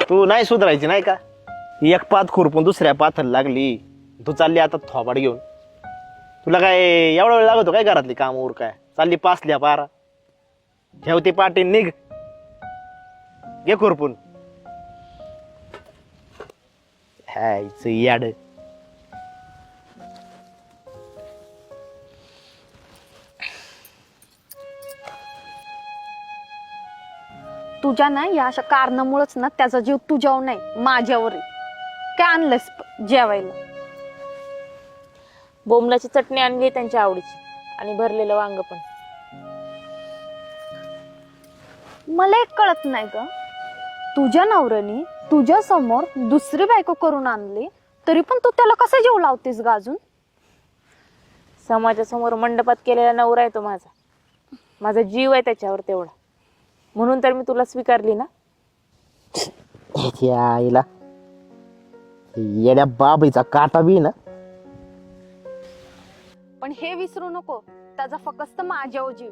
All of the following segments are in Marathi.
तू नाही सुधारायची नाही का? एक पात खुरपून दुसऱ्या पाथाला लागली, तू चालली आता थोबाड घेऊन. तुला काय एवढा वेळ लागतो काय घरातली काम उर काय? चालली पासल्या पारा, ठेवते पाठी निघ, घे खुरपून. हायच याड. तुझ्या ना या अशा कारणामुळेच ना त्याचा जीव तुझ्यावर नाही माझ्यावर आहे. काय आणलंस जेवायला? बोंबलाची चटणी आणली त्यांच्या आवडीची आणि भरलेलं वांग पण. मला एक कळत नाही ग, तुझ्या नवऱ्याने तुझ्या समोर दुसरी बायको करून आणली तरी पण तू त्याला कसं जीव लावतेस ग अजून? समाजासमोर मंडपात केलेला नवरा आहे तो माझा. माझा जीव आहे त्याच्यावर तेवढा, म्हणून तर मी तुला स्वीकारली ना. आईला येड्या बाबीचा काटा बी ना. पण हे विसरू नको, त्याचा फक्त माझ्यावर जीव.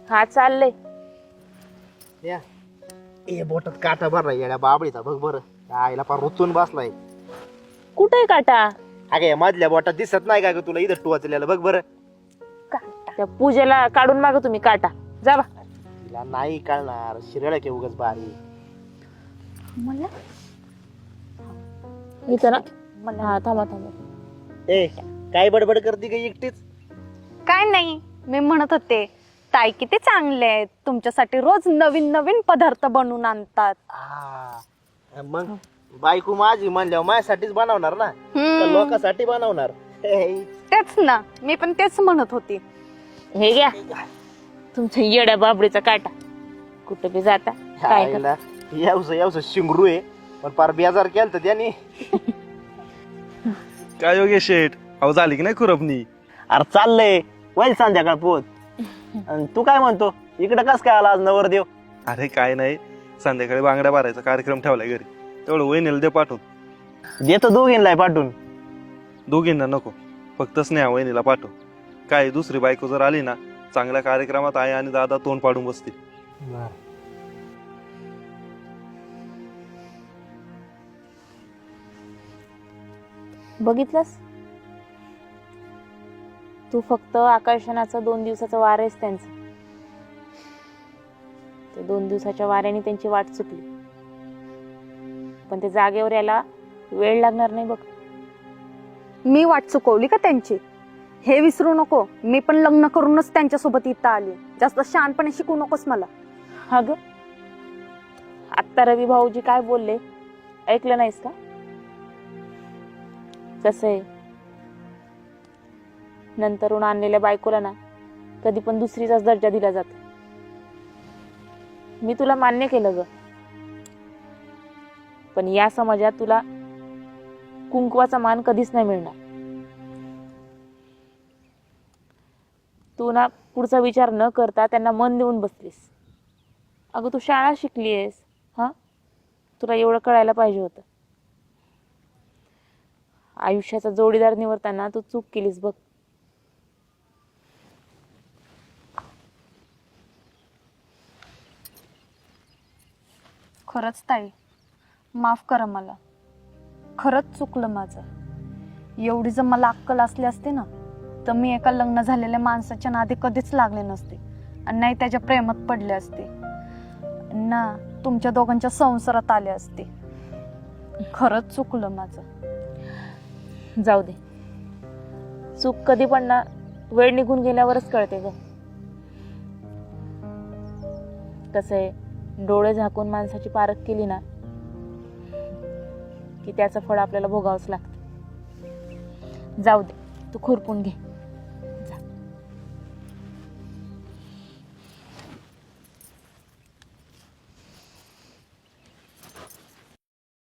हा चाललंय. ए बोटात काटा भरला येड्या बाबळीचा, बघ बरं. आईला पार रुतून बसलाय. कुठे काटा? अगे मधल्या बोटात दिसत नाही का ग तुला? इथं टोचलेलं बघ बरं. त्या पूजेला काढून माग तुम्ही काटा, जा बा. तिला नाही कळणार, शिरळ के उगाच बारी. मला इथं ना. हा थांबा थांबा. ए काय बडबड करते का एकटीच? काय नाही, मी म्हणत होते ताई किती चांगले आहेत, तुमच्यासाठी रोज नवीन नवीन पदार्थ बनवून आणतात. मग बायको माझी म्हणल्यावर माझ्यासाठीच बनवणार ना, का लोकांसाठी बनवणार? तेच ना, मी पण तेच म्हणत होती. हे घ्या तुमच्या येड्या बाबडीचा काटा. कुठं बी जाता काय करता? यावस शिंगरू आहे, पण पार बेजार केलं तर त्याने. काय योगेश शेठ, अहो झाली की नाही खुरपणी? अरे चाललंय वैल संध्याकाळ पोत. आणि तू काय म्हणतो, इकडे कस काय आला आज नवरदेव? अरे काय नाही, संध्याकाळी बांगड्या भरायचा कार्यक्रम ठेवलाय घरी, तेवढं वहिनीला दे पाठवून. देतो दोघींना पाठवून. दोघींना नको, फक्त स्नेहा वहिनीला पाठव. काय दुसरी बायको जर आली ना, चांगल्या कार्यक्रमात आई आणि दादा तोंड पाडून बसतील. बघितलंस, तू फक्त आकर्षणाचा 2 दिवसाचा वार आहेस त्यांचं. ते 2 दिवसाच्या वाऱ्याने त्यांची वाट चुकली, पण ते जागेवर यायला वेळ लागणार नाही बघ. मी वाट चुकवली का त्यांची? हे विसरू नको, मी पण लग्न करूनच त्यांच्यासोबत इथं आली. जास्त शहाणपणे शिकू नकोस मला. अगं आत्ता रवी भाऊजी काय बोलले ऐकलं नाहीस का? कसं आहे, नंतरून आणलेल्या बायकोला ना कधी पण दुसरीचाच दर्जा दिला जातो. मी तुला मान्य केलं ग, पण या समाजात तुला कुंकवाचा मान कधीच नाही मिळणार. तू ना पुढचा विचार न करता त्यांना मन देऊन बसलीस. अगं तू शाळा शिकलीयस, हा, तुला एवढं कळायला पाहिजे होतं. आयुष्याचा जोडीदार निवडताना तू चूक केलीस बघ. खरंच ताई, माफ करा मला, खरंच चुकलं माझं. एवढी जर मला अक्कल असली असते ना, तर मी एका लग्न झालेल्या माणसाच्या नादी कधीच लागले नसते आणि नाही त्याच्या प्रेमात पडले असते ना, तुमच्या दोघांच्या संसारात आले असते. खरंच चुकलं माझं. जाऊ दे, चूक कधी पण ना वेळ निघून गेल्यावरच कळते ग. कसं आहे, डोळे झाकून माणसाची पारख केली ना की त्याचं फळ आपल्याला भोगावंच लागतं. जाऊ दे, तू खुरपून घे.